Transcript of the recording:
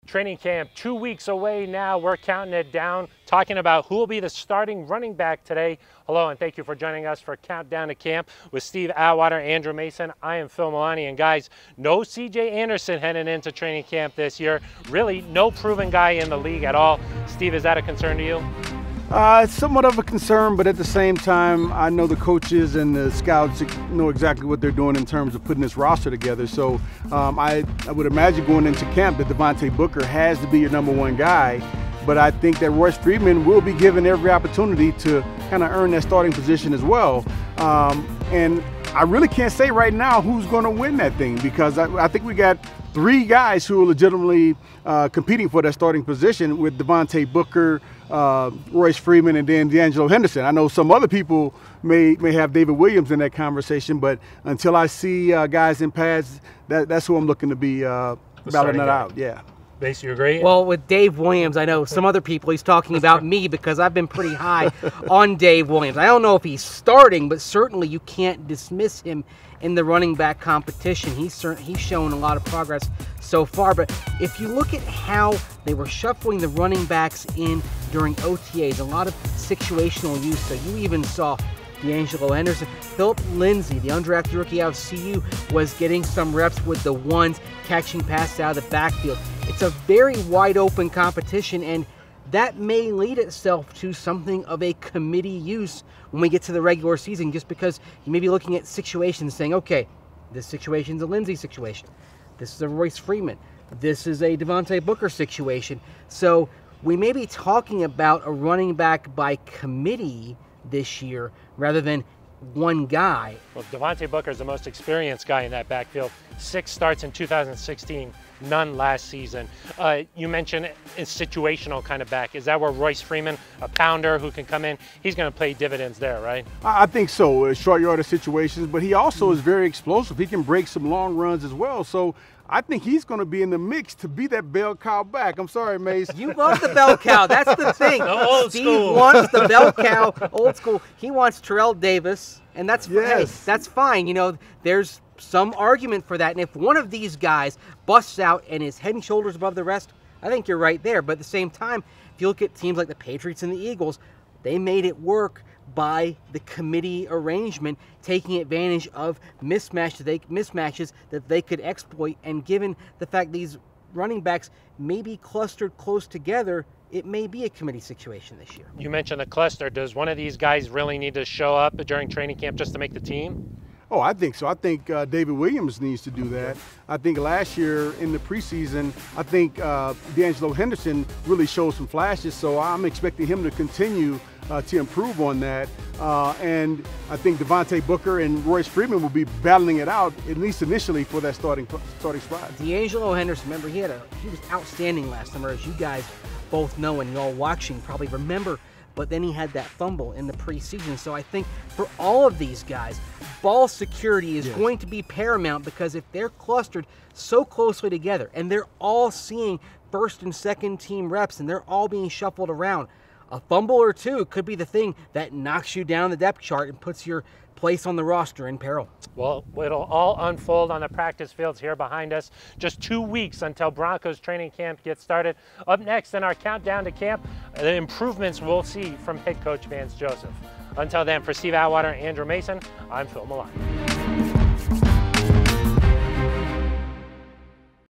Training camp 2 weeks away now. We're counting it down, talking about who will be the starting running back today. Hello, and thank you for joining us for Countdown to Camp with Steve Atwater, Andrew Mason. I am Phil Milani, and guys, no CJ Anderson heading into training camp this year. Really, no proven guy in the league at all. Steve, is that a concern to you? It's somewhat of a concern, but at the same time, I know the coaches and the scouts know exactly what they're doing in terms of putting this roster together. So I would imagine going into camp that Devontae Booker has to be your #1 guy. But I think that Royce Freeman will be given every opportunity to kind of earn that starting position as well. And I really can't say right now who's going to win that thing, because I think we got 3 guys who are legitimately competing for that starting position, with Devontae Booker, Royce Freeman, and then D'Angelo Henderson. I know some other people may have David Williams in that conversation, but until I see guys in pads, that's who I'm looking to be battling that out. Yeah. Base, you agree? Well, with Dave Williams, I know some other people, he's talking about me, because I've been pretty high on Dave Williams. I don't know if he's starting, but certainly you can't dismiss him in the running back competition. He's shown a lot of progress so far. But if you look at how they were shuffling the running backs in during OTAs, a lot of situational use. So you even saw D'Angelo Henderson. Philip Lindsay, the undrafted rookie out of CU, was getting some reps with the ones, catching passes out of the backfield. It's a very wide open competition, and that may lead itself to something of a committee use when we get to the regular season, just because you may be looking at situations saying, okay, this situation's a Lindsay situation. This is a Royce Freeman. This is a Devontae Booker situation. So we may be talking about a running back by committee this year rather than one guy. Well, Devontae Booker is the most experienced guy in that backfield. 6 starts in 2016, none last season. You mentioned a situational kind of back. Is that where Royce Freeman, a pounder who can come in, he's going to pay dividends there, right? I think so, short yardage situations, but he also is very explosive. He can break some long runs as well. So I think he's going to be in the mix to be that bell cow back. I'm sorry, Mace. You love the bell cow. That's the thing. Old Steve school. wants the bell cow, old school. He wants Terrell Davis, and that's Yes. hey, that's fine. You know, there's some argument for that. And if one of these guys busts out and is head and shoulders above the rest, I think you're right there. But at the same time, if you look at teams like the Patriots and the Eagles, they made it work by the committee arrangement, taking advantage of mismatches that they could exploit. And given the fact these running backs may be clustered close together, it may be a committee situation this year. You mentioned the cluster. Does one of these guys really need to show up during training camp just to make the team? Oh, I think so. I think David Williams needs to do that. I think last year in the preseason, I think D'Angelo Henderson really showed some flashes, so I'm expecting him to continue to improve on that. And I think Devontae Booker and Royce Freeman will be battling it out, at least initially, for that starting spot. D'Angelo Henderson, remember, he was outstanding last summer, as you guys both know, and y'all watching probably remember. But then he had that fumble in the preseason. So I think for all of these guys, ball security is going to be paramount, because if they're clustered so closely together and they're all seeing first and second team reps and they're all being shuffled around, a fumble or two could be the thing that knocks you down the depth chart and puts your place on the roster in peril. Well, it'll all unfold on the practice fields here behind us. Just 2 weeks until Broncos training camp gets started. Up next in our countdown to camp, the improvements we'll see from head coach Vance Joseph. Until then, for Steve Atwater and Andrew Mason, I'm Phil Milani.